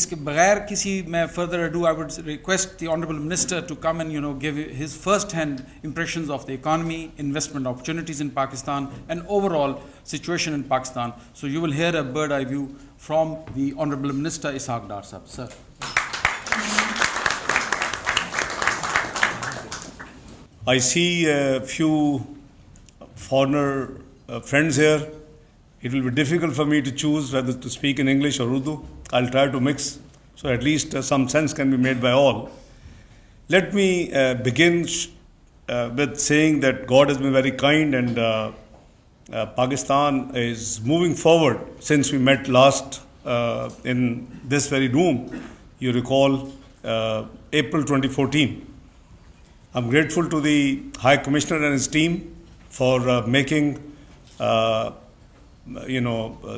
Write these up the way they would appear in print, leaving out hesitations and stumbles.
इसके बगैर किसी मैं further ado, I would request the Honorable Minister to come and give his first-hand impressions of the economy, investment opportunities in Pakistan, and overall situation in Pakistan. So you will hear a bird-eye view from the Honorable Minister Ishaq Dar Sahab. Sir. I see a few foreigner friends here. It will be difficult for me to choose whether to speak in English or Urdu. I'll try to mix, so at least some sense can be made by all. Let me begin with saying that God has been very kind, and Pakistan is moving forward since we met last in this very room. You recall April 2014. I'm grateful to the High Commissioner and his team for making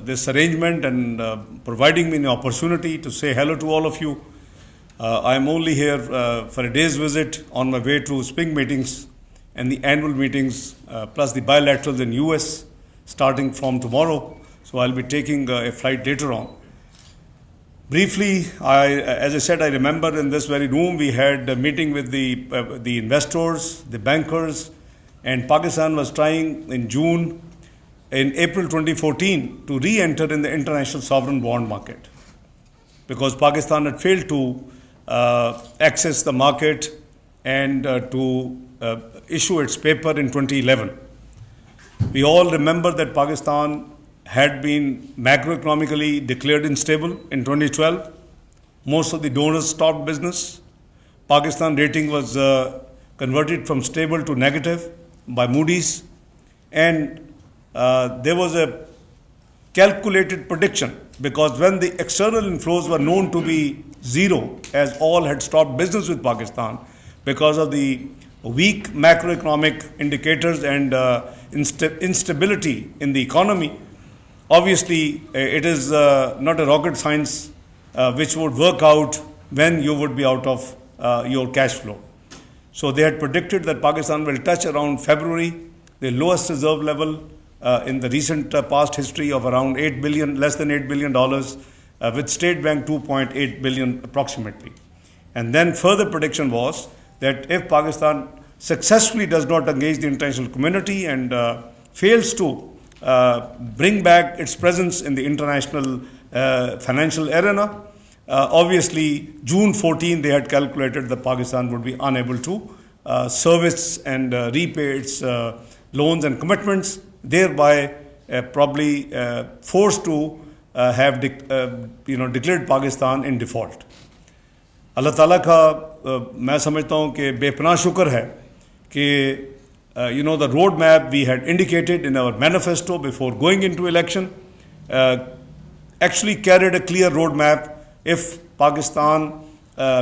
this arrangement and providing me an opportunity to say hello to all of you. I'm only here for a day's visit on my way to spring meetings and the annual meetings plus the bilaterals in US starting from tomorrow. So I'll be taking a flight later on. Briefly, as I said, I remember in this very room we had a meeting with the investors, the bankers, and Pakistan was trying in April 2014 to re-enter in the international sovereign bond market because Pakistan had failed to access the market and to issue its paper in 2011. We all remember that Pakistan had been macroeconomically declared unstable in 2012. Most of the donors stopped business. Pakistan rating was converted from stable to negative by Moody's, and there was a calculated prediction because when the external inflows were known to be zero, as all had stopped business with Pakistan because of the weak macroeconomic indicators and instability in the economy, obviously it is not a rocket science which would work out when you would be out of your cash flow. So they had predicted that Pakistan will touch around February the lowest reserve level in the recent past history of around less than $8 billion, with State Bank 2.8 billion approximately. And then further prediction was that if Pakistan successfully does not engage the international community and fails to bring back its presence in the international financial arena, obviously June 14 they had calculated that Pakistan would be unable to service and repay its loans and commitments, thereby probably forced to have declared Pakistan in default. Allah Ta'ala का मैं समझता हूँ कि बेपनाह शुक्र है कि the roadmap we had indicated in our manifesto before going into election actually carried a clear roadmap. If Pakistan,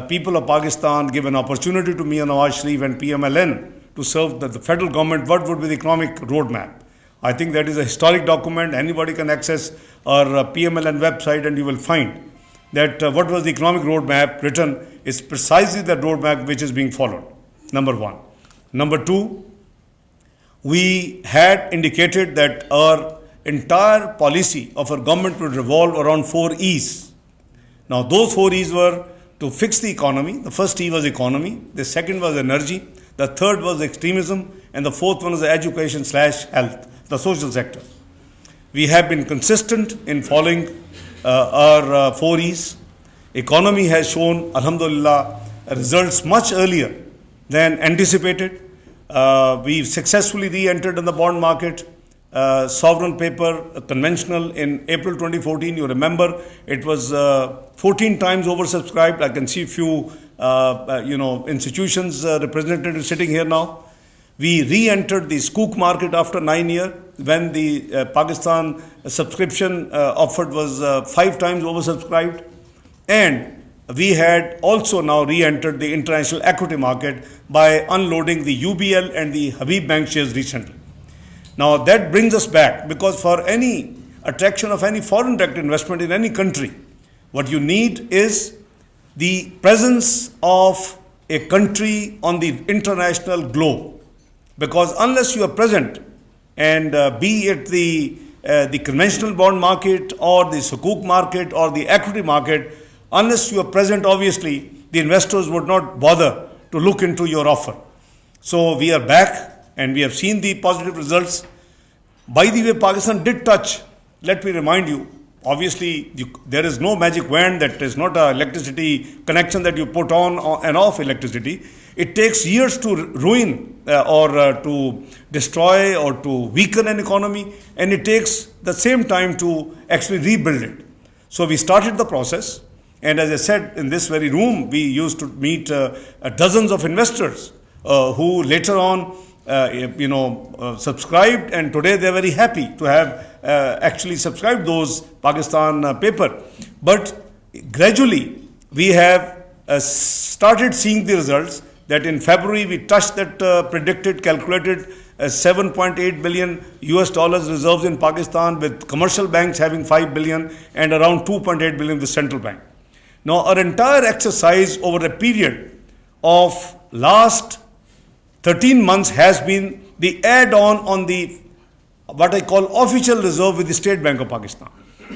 people of Pakistan give an opportunity to Mian Nawaz Sharif and PMLN to serve the federal government, what would be the economic roadmap? I think that is a historic document. Anybody can access our PMLN website and you will find that what was the economic roadmap written is precisely the roadmap which is being followed. Number one. Number two, we had indicated that our entire policy of our government would revolve around 4 E's. Now those 4 E's were to fix the economy. The first E was economy, the second was energy, the third was extremism, and the fourth one was education/health, the social sector. We have been consistent in following our 4 E's. Economy has shown, alhamdulillah, results much earlier than anticipated. We've successfully re-entered in the bond market. Sovereign paper, conventional, in April 2014. You remember it was 14 times oversubscribed. I can see few institutions representatives sitting here now. We re-entered the Skook market after 9 years when the Pakistan subscription offered was 5 times oversubscribed, and we had also now re-entered the international equity market by unloading the UBL and the Habib Bank shares recently. Now that brings us back, because for any attraction of any foreign direct investment in any country, what you need is the presence of a country on the international globe. Because unless you are present, and be it the conventional bond market or the sukuk market or the equity market, Unless you are present, obviously, the investors would not bother to look into your offer. So we are back and we have seen the positive results. By the way, Pakistan did touch, let me remind you, obviously there is no magic wand, that is not an electricity connection that you put on and off electricity. It takes years to ruin or to destroy or to weaken an economy, and it takes the same time to actually rebuild it. So we started the process, and as I said, in this very room, we used to meet dozens of investors who later on subscribed, and today they are very happy to have actually subscribed those Pakistan paper. But gradually we have started seeing the results, that in February we touched that predicted, calculated 7.8 billion US dollars reserves in Pakistan, with commercial banks having 5 billion and around 2.8 billion the central bank. Now our entire exercise over a period of last 13 months has been the add-on the what I call official reserve with the State Bank of Pakistan.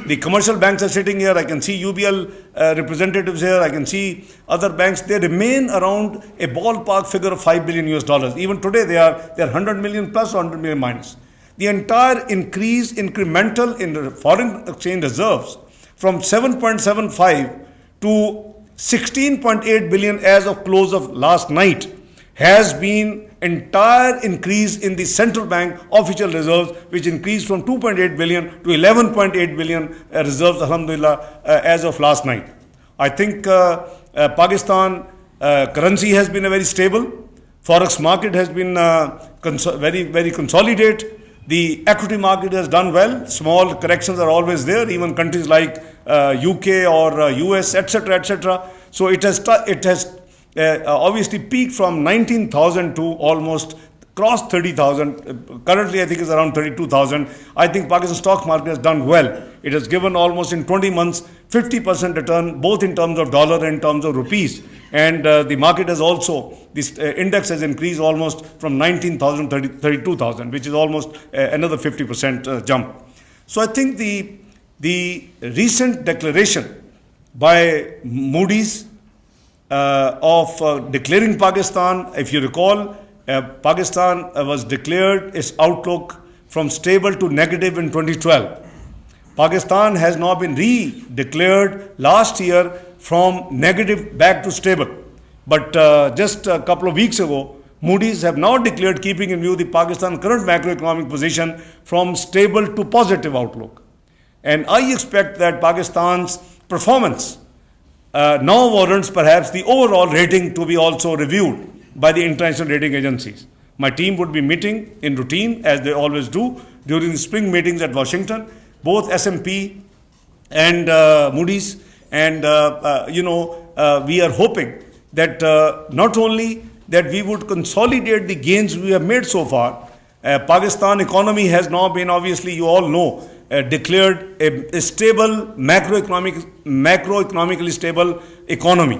The commercial banks are sitting here. I can see UBL representatives here. I can see other banks. They remain around a ballpark figure of 5 billion US dollars. Even today they are 100 million plus or 100 million minus. The entire increase incremental in the foreign exchange reserves from 7.75 to 16.8 billion as of close of last night has been entire increase in the central bank official reserves, which increased from 2.8 billion to 11.8 billion reserves, alhamdulillah, as of last night. I think Pakistan currency has been a very stable. Forex market has been very consolidated. The equity market has done well. Small corrections are always there, even countries like UK or US, etc., etc. So it has obviously peaked from 19,000 to almost crossed 30,000. Currently, I think it's around 32,000. I think Pakistan stock market has done well. It has given almost in 20 months 50% return, both in terms of dollar and in terms of rupees. And the market has also, this index has increased almost from 19,000 to 32,000, which is almost another 50% jump. So I think the recent declaration by Moody's of declaring Pakistan, if you recall, Pakistan was declared its outlook from stable to negative in 2012. Pakistan has now been re-declared last year from negative back to stable. But just a couple of weeks ago, Moody's have now declared, keeping in view the Pakistan current macroeconomic position, from stable to positive outlook. And I expect that Pakistan's performance now warrants perhaps the overall rating to be also reviewed by the international rating agencies. My team would be meeting in routine, as they always do, during the spring meetings at Washington, both S&P and Moody's. And, we are hoping that not only that we would consolidate the gains we have made so far. Pakistan economy has now been, obviously, you all know, declared a stable, macroeconomically stable economy.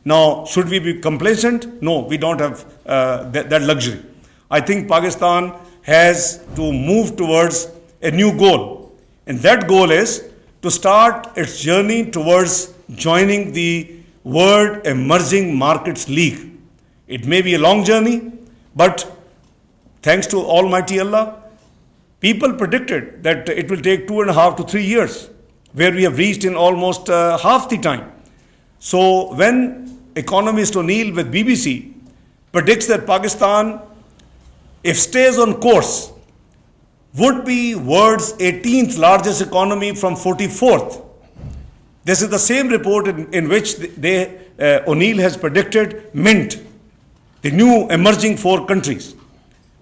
Now, should we be complacent? No, we don't have that luxury. I think Pakistan has to move towards a new goal. And that goal is to start its journey towards joining the World Emerging Markets League. It may be a long journey, but thanks to Almighty Allah, people predicted that it will take 2.5 to 3 years, where we have reached in almost half the time. So when economist O'Neill with BBC predicts that Pakistan, if stays on course, would be world's 18th largest economy from 44th. This is the same report in which O'Neill has predicted MINT, the new emerging 4 countries,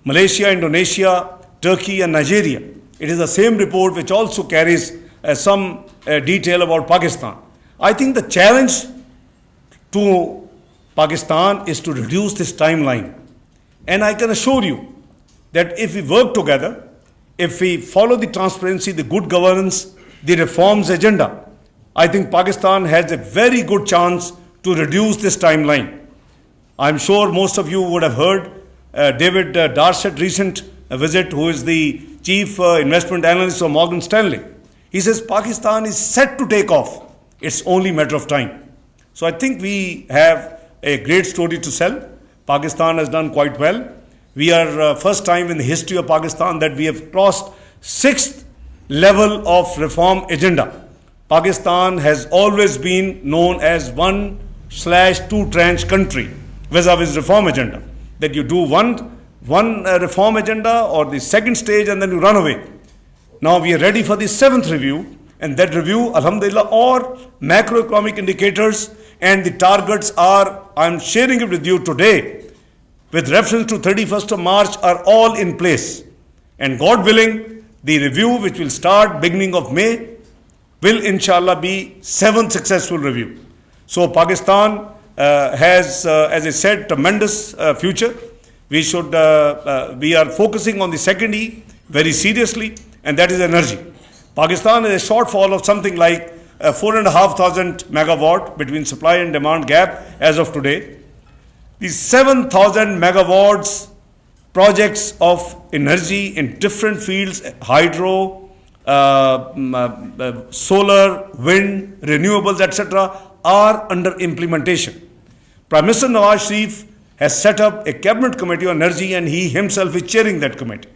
Malaysia, Indonesia, Turkey and Nigeria. It is the same report which also carries some detail about Pakistan. I think the challenge to Pakistan is to reduce this timeline. And I can assure you that if we work together, if we follow the transparency, the good governance, the reforms agenda, I think Pakistan has a very good chance to reduce this timeline. I'm sure most of you would have heard David Darshett recent visit, who is the chief investment analyst of Morgan Stanley. He says Pakistan is set to take off It's only a matter of time. So I think we have a great story to sell. Pakistan has done quite well. We are first time in the history of Pakistan that we have crossed 6th level of reform agenda. Pakistan has always been known as 1/2 tranche country vis-a-vis reform agenda. That you do one reform agenda or the second stage and then you run away. Now we are ready for the 7th review, and that review, alhamdulillah, all macroeconomic indicators and the targets are, I'm sharing it with you today, with reference to 31st of March, are all in place. And God willing, the review which will start beginning of May will inshallah be 7th successful review. So Pakistan has, as I said, tremendous future. We are focusing on the second E very seriously, and that is energy. Pakistan has a shortfall of something like 4,500 megawatt between supply and demand gap as of today. These 7,000 megawatts projects of energy in different fields, hydro, solar, wind, renewables, etc., are under implementation. Prime Minister Nawaz Sharif has set up a cabinet committee on energy, and he himself is chairing that committee.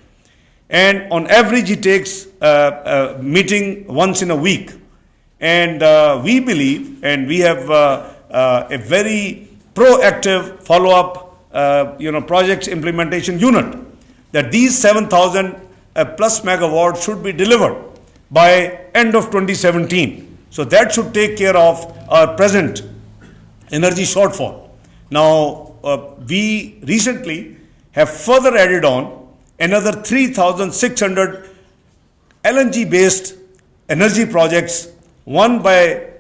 And on average, he takes a meeting once in a week. And we believe, and we have a very proactive follow-up, projects implementation unit, that these 7,000 plus megawatts should be delivered by end of 2017. So that should take care of our present energy shortfall. Now, we recently have further added on another 3,600 LNG-based energy projects, one by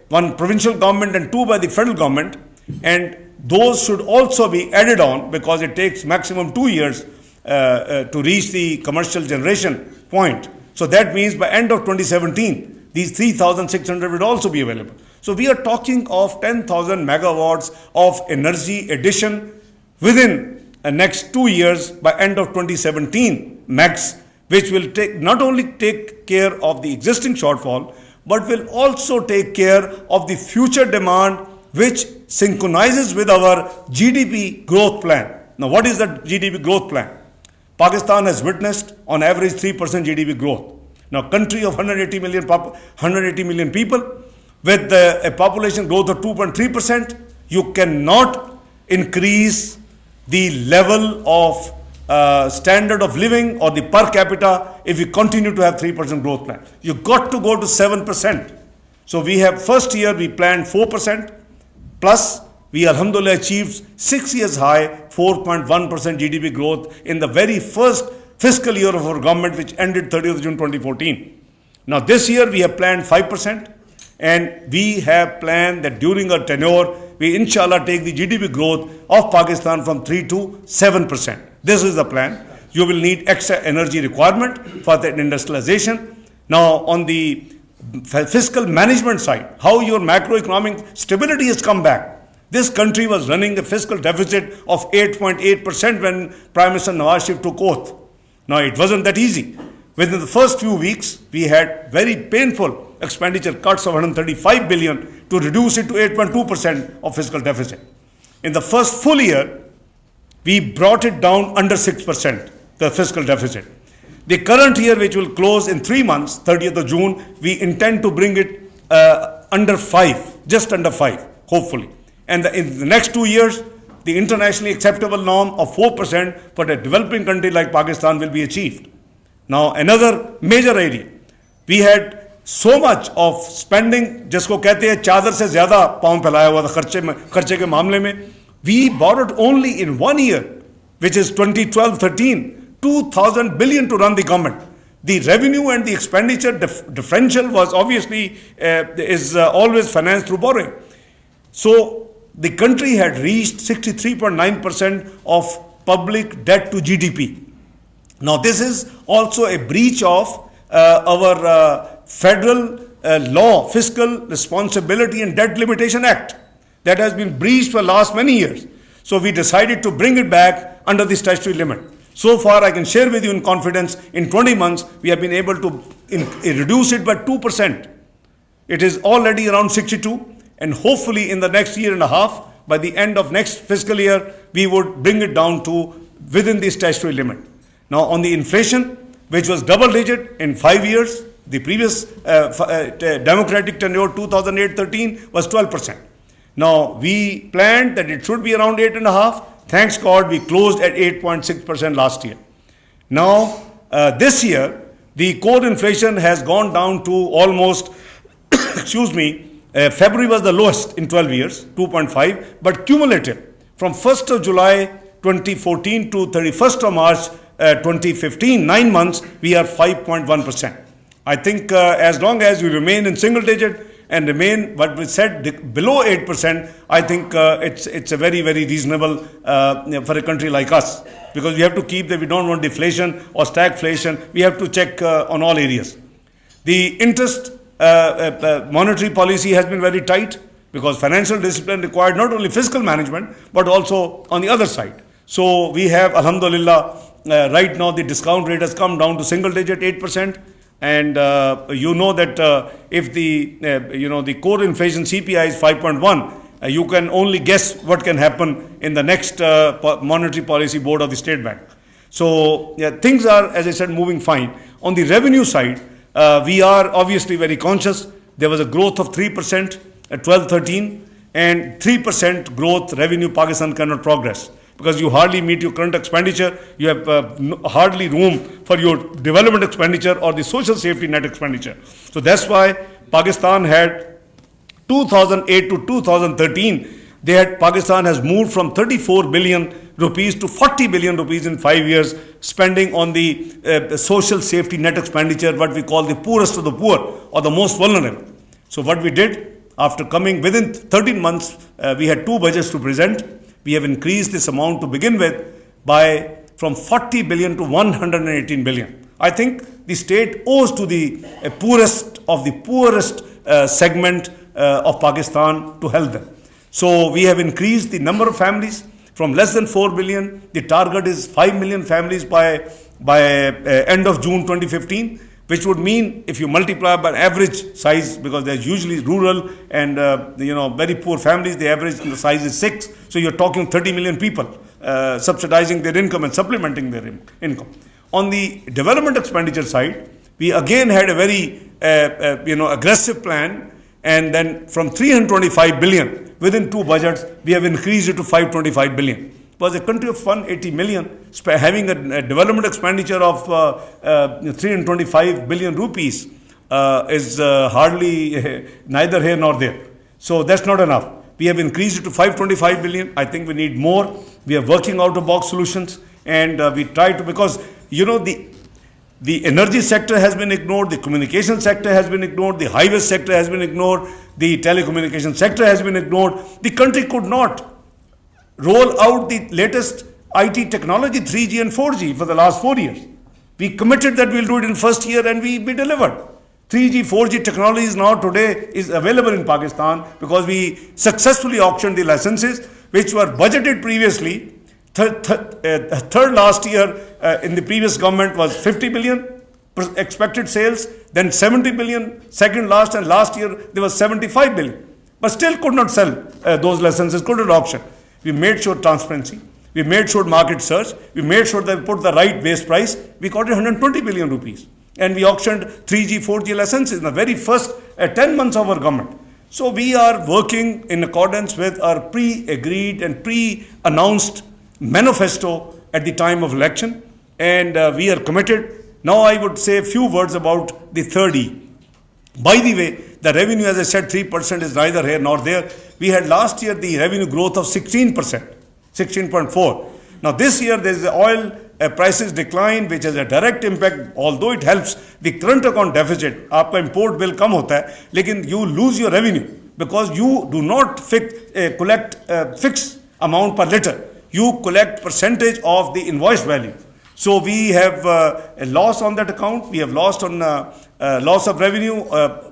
one provincial government and 2 by the federal government, and those should also be added on because it takes maximum 2 years to reach the commercial generation point. So that means by end of 2017, these 3,600 will also be available. So we are talking of 10,000 megawatts of energy addition within the next 2 years by end of 2017 max, which will not only take care of the existing shortfall, but will also take care of the future demand, which synchronizes with our GDP growth plan. Now, what is that GDP growth plan? Pakistan has witnessed on average 3% GDP growth. Now, country of 180 million people with a population growth of 2.3%, you cannot increase the level of standard of living or the per capita if you continue to have 3% growth plan. You got to go to 7%. So we have first year we planned 4%, plus we alhamdulillah achieved 6 years high 4.1% GDP growth in the very first fiscal year of our government, which ended 30th June 2014. Now this year we have planned 5%, and we have planned that during our tenure we inshallah take the GDP growth of Pakistan from 3 to 7%. This is the plan. You will need extra energy requirement for the industrialization. Now on the fiscal management side, how your macroeconomic stability has come back. This country was running a fiscal deficit of 8.8% when Prime Minister Nawaz Sharif took oath. Now it wasn't that easy. Within the first few weeks, we had very painful expenditure cuts of 135 billion to reduce it to 8.2% of fiscal deficit. In the first full year, we brought it down under 6%, the fiscal deficit. The current year, which will close in 3 months, 30th of June, we intend to bring it under 5, just under 5, hopefully. And in the next 2 years, the internationally acceptable norm of 4% for a developing country like Pakistan will be achieved. Now, another major area, we had so much of spending, जिसको कहते हैं चादर से ज़्यादा पाँव फैलाया हुआ था खर्चे के मामले में. We borrowed only in 1 year, which is 2012-13, 2,000 billion to run the government. The revenue and the expenditure differential was obviously always financed through borrowing. So the country had reached 63.9% of public debt to GDP. Now this is also a breach of our federal law, Fiscal Responsibility and Debt Limitation Act, that has been breached for the last many years. So we decided to bring it back under the statutory limit. So far, I can share with you in confidence, in 20 months, we have been able to reduce it by 2%. It is already around 62, and hopefully in the next year and a half, by the end of next fiscal year, we would bring it down to within the statutory limit. Now, on the inflation, which was double digit in 5 years, the previous democratic tenure 2008-13 was 12%. Now, we planned that it should be around 8.5%. Thanks God, we closed at 8.6% last year. Now, this year, the core inflation has gone down to almost, excuse me, February was the lowest in 12 years, 2.5, but cumulative from 1st of July 2014 to 31st of March 2015, 9 months, we are 5.1%. I think as long as we remain in single digit and remain what we said below 8%, I think it's a very, very reasonable for a country like us, because we have to keep that we don't want deflation or stagflation. We have to check on all areas. The interest monetary policy has been very tight, because financial discipline required not only fiscal management but also on the other side. So we have, alhamdulillah, right now the discount rate has come down to single digit 8%. And you know that if the the core inflation CPI is 5.1, you can only guess what can happen in the next monetary policy board of the State Bank. So things are, as I said, moving fine. On the revenue side, we are obviously very conscious. There was a growth of 3% at 12-13, and 3% growth revenue Pakistan cannot progress, because you hardly meet your current expenditure, you have hardly room for your development expenditure or the social safety net expenditure. So that's why Pakistan had 2008 to 2013, Pakistan has moved from 34 billion rupees to 40 billion rupees in 5 years, spending on the social safety net expenditure, what we call the poorest of the poor or the most vulnerable. So what we did, after coming within 13 months, we had 2 budgets to present. We have increased this amount to begin with from 40 billion to 118 billion. I think the state owes to the poorest of the poorest segment of Pakistan to help them. So we have increased the number of families from less than 4 billion. The target is 5 million families by end of June 2015, which would mean if you multiply by average size, because there's usually rural and very poor families, the average size is 6. So you're talking 30 million people subsidizing their income and supplementing their income. On the development expenditure side, we again had a very aggressive plan, and then from 325 billion within 2 budgets, we have increased it to 525 billion. Was a country of 180 million having a development expenditure of 325 billion rupees is hardly neither here nor there. So that's not enough. We have increased it to 525 billion. I think we need more. We are working out of box solutions, and we try to, because the energy sector has been ignored, the communication sector has been ignored, the highway sector has been ignored, the telecommunication sector has been ignored. The country could not roll out the latest IT technology, 3G and 4G, for the last 4 years. We committed that we'll do it in first year, and we delivered. 3G, 4G technology is now today is available in Pakistan, because we successfully auctioned the licenses, which were budgeted previously. Third last year in the previous government was 50 billion expected sales, then 70 billion second last, and last year there was 75 billion. But still could not sell those licenses, couldn't auction. We made sure transparency, we made sure market search, we made sure that we put the right base price. We got 120 billion rupees, and we auctioned 3G, 4G licenses in the very first 10 months of our government. So we are working in accordance with our pre-agreed and pre-announced manifesto at the time of election, and we are committed. Now I would say a few words about the third E. By the way, the revenue, as I said, 3% is neither here nor there. We had last year the revenue growth of 16%, 16.4. Now this year there is the oil prices decline, which has a direct impact, although it helps the current account deficit. Aapka import bill kam hota hai, lekin you lose your revenue, because you do not collect fixed amount per liter. You collect percentage of the invoice value. So we have a loss on that account. We have lost on loss of revenue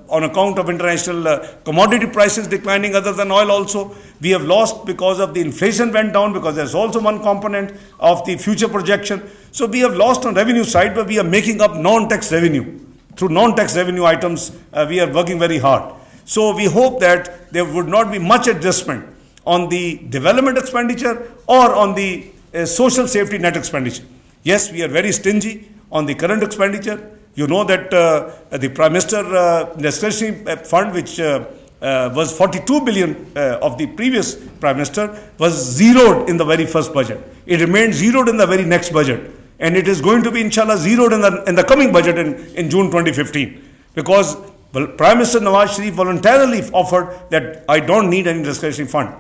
on account of international commodity prices declining, other than oil also. We have lost because of the inflation went down, because there's also one component of the future projection. So we have lost on revenue side, but we are making up non-tax revenue. Through non-tax revenue items, we are working very hard. So we hope that there would not be much adjustment on the development expenditure or on the social safety net expenditure. Yes, we are very stingy on the current expenditure. You know that the Prime Minister discretionary fund, which was 42 billion of the previous Prime Minister, was zeroed in the very first budget. It remained zeroed in the very next budget. And it is going to be, inshallah, zeroed in the coming budget in June 2015. Because Prime Minister Nawaz Sharif voluntarily offered that I don't need any discretionary fund.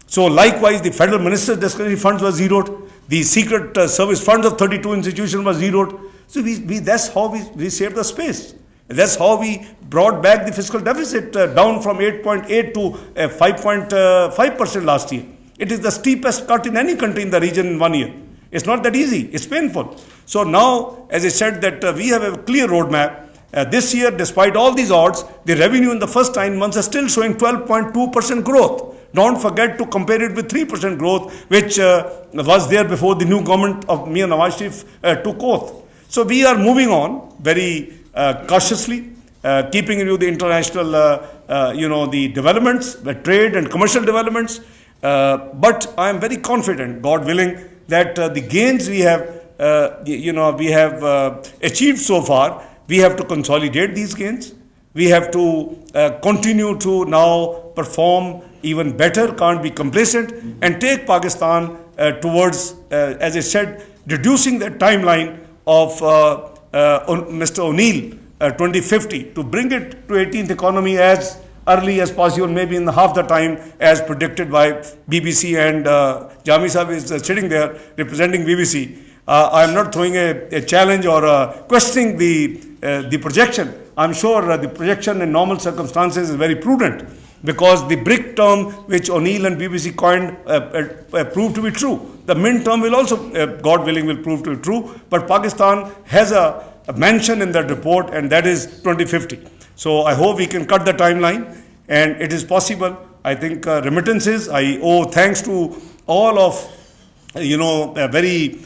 So likewise, the federal minister's discretionary funds were zeroed. The secret service funds of 32 institutions were zeroed. So that's how we saved the space. That's how we brought back the fiscal deficit down from 8.8 to 5.5% last year. It is the steepest cut in any country in the region in 1 year. It's not that easy. It's painful. So now, as I said, that we have a clear roadmap. This year, despite all these odds, the revenue in the first 9 months is still showing 12.2% growth. Don't forget to compare it with 3% growth, which was there before the new government of Mia Nawaz Sharif took oath. So we are moving on very cautiously, keeping in view the international, the developments, the trade and commercial developments. But I am very confident, God willing, that the gains we have, achieved so far, we have to consolidate these gains. We have to continue to now perform even better, can't be complacent, and take Pakistan towards, as I said, reducing the timeline of Mr. O'Neill 2050 to bring it to 18th economy as early as possible, maybe in half the time as predicted by BBC, and Jami Sahib is sitting there representing BBC. I am not throwing a challenge or questioning the projection. I'm sure the projection in normal circumstances is very prudent, because the BRIC term which O'Neill and BBC coined proved to be true. The Mint term will also, God willing, will prove to be true. But Pakistan has a mention in that report, and that is 2050. So I hope we can cut the timeline, and it is possible. I think remittances, I owe thanks to all of very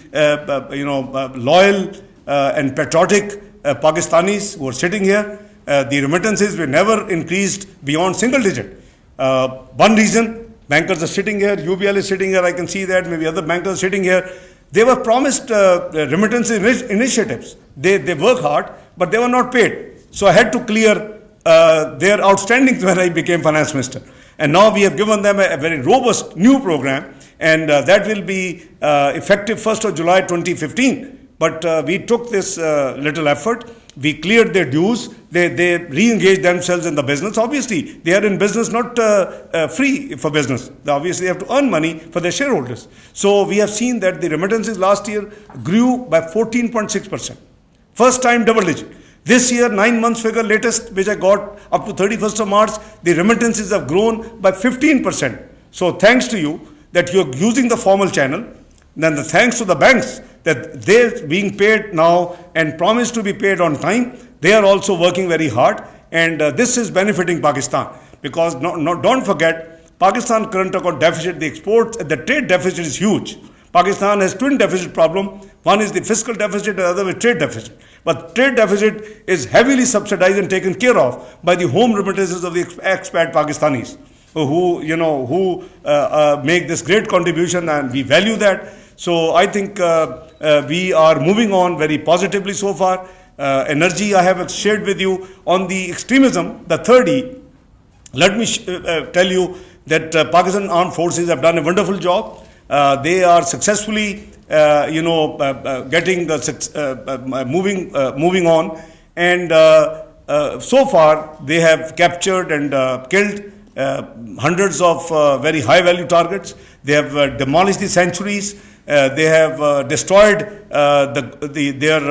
loyal and patriotic Pakistanis who are sitting here. The remittances were never increased beyond single digit. One reason, bankers are sitting here, UBL is sitting here, I can see that, maybe other bankers are sitting here. They were promised remittance initiatives. They work hard, but they were not paid. So I had to clear their outstandings when I became finance minister. And now we have given them a very robust new program, and that will be effective 1st of July 2015. But we took this little effort. We cleared their dues. They re-engaged themselves in the business. Obviously, they are in business not free for business. They obviously have to earn money for their shareholders. So we have seen that the remittances last year grew by 14.6%. First time double digit. This year, 9 months figure latest, which I got up to 31st of March, the remittances have grown by 15%. So thanks to you that you are using the formal channel. Then the thanks to the banks that they're being paid now and promised to be paid on time. They are also working very hard, and this is benefiting Pakistan, because don't forget, Pakistan current account deficit, the exports, the trade deficit is huge. Pakistan has twin deficit problem. One is the fiscal deficit, and the other is trade deficit. But trade deficit is heavily subsidized and taken care of by the home remittances of the expat Pakistanis, who make this great contribution, and we value that. So I think we are moving on very positively so far. Energy I have shared with you. On the extremism, the third E, let me tell you that Pakistan Armed Forces have done a wonderful job. They are successfully, getting moving on, and so far they have captured and killed hundreds of very high-value targets. They have demolished the sanctuaries. They have destroyed their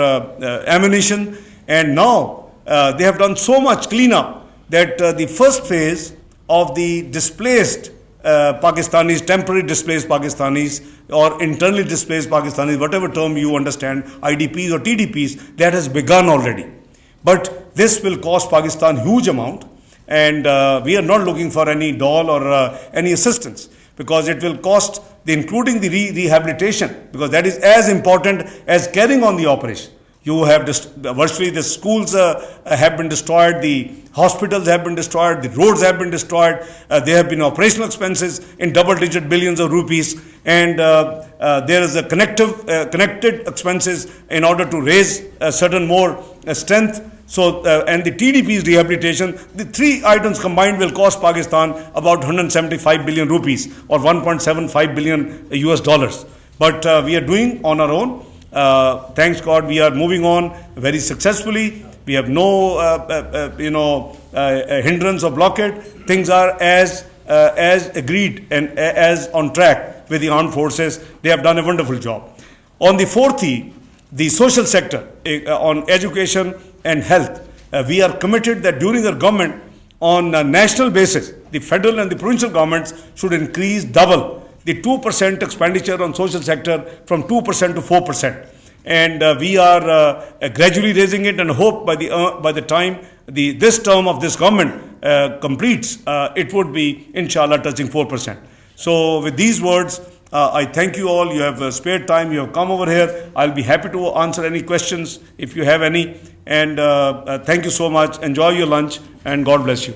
ammunition, and now they have done so much cleanup that the first phase of the displaced Pakistanis, temporary displaced Pakistanis, or internally displaced Pakistanis, whatever term you understand, IDPs or TDPs, that has begun already. But this will cost Pakistan huge amount, and we are not looking for any dole or any assistance, because it will cost, including the rehabilitation, because that is as important as carrying on the operation. You have virtually the schools have been destroyed, the hospitals have been destroyed, the roads have been destroyed. There have been operational expenses in double-digit billions of rupees, and there is a connected expenses in order to raise certain more strength. So, and the TDP's rehabilitation, the three items combined will cost Pakistan about 175 billion rupees or 1.75 billion US dollars. But we are doing on our own. Thanks God, we are moving on very successfully. We have no, hindrance or blockade. Things are as agreed and as on track with the armed forces. They have done a wonderful job. On the fourth E, the social sector, on education and health, we are committed that during our government, on a national basis, the federal and the provincial governments should increase double the 2% expenditure on social sector from 2% to 4%. And we are gradually raising it, and hope by the time this term of this government completes, it would be, inshallah, touching 4%. So with these words, I thank you all. You have spared time. You have come over here. I'll be happy to answer any questions if you have any. And thank you so much. Enjoy your lunch, and God bless you.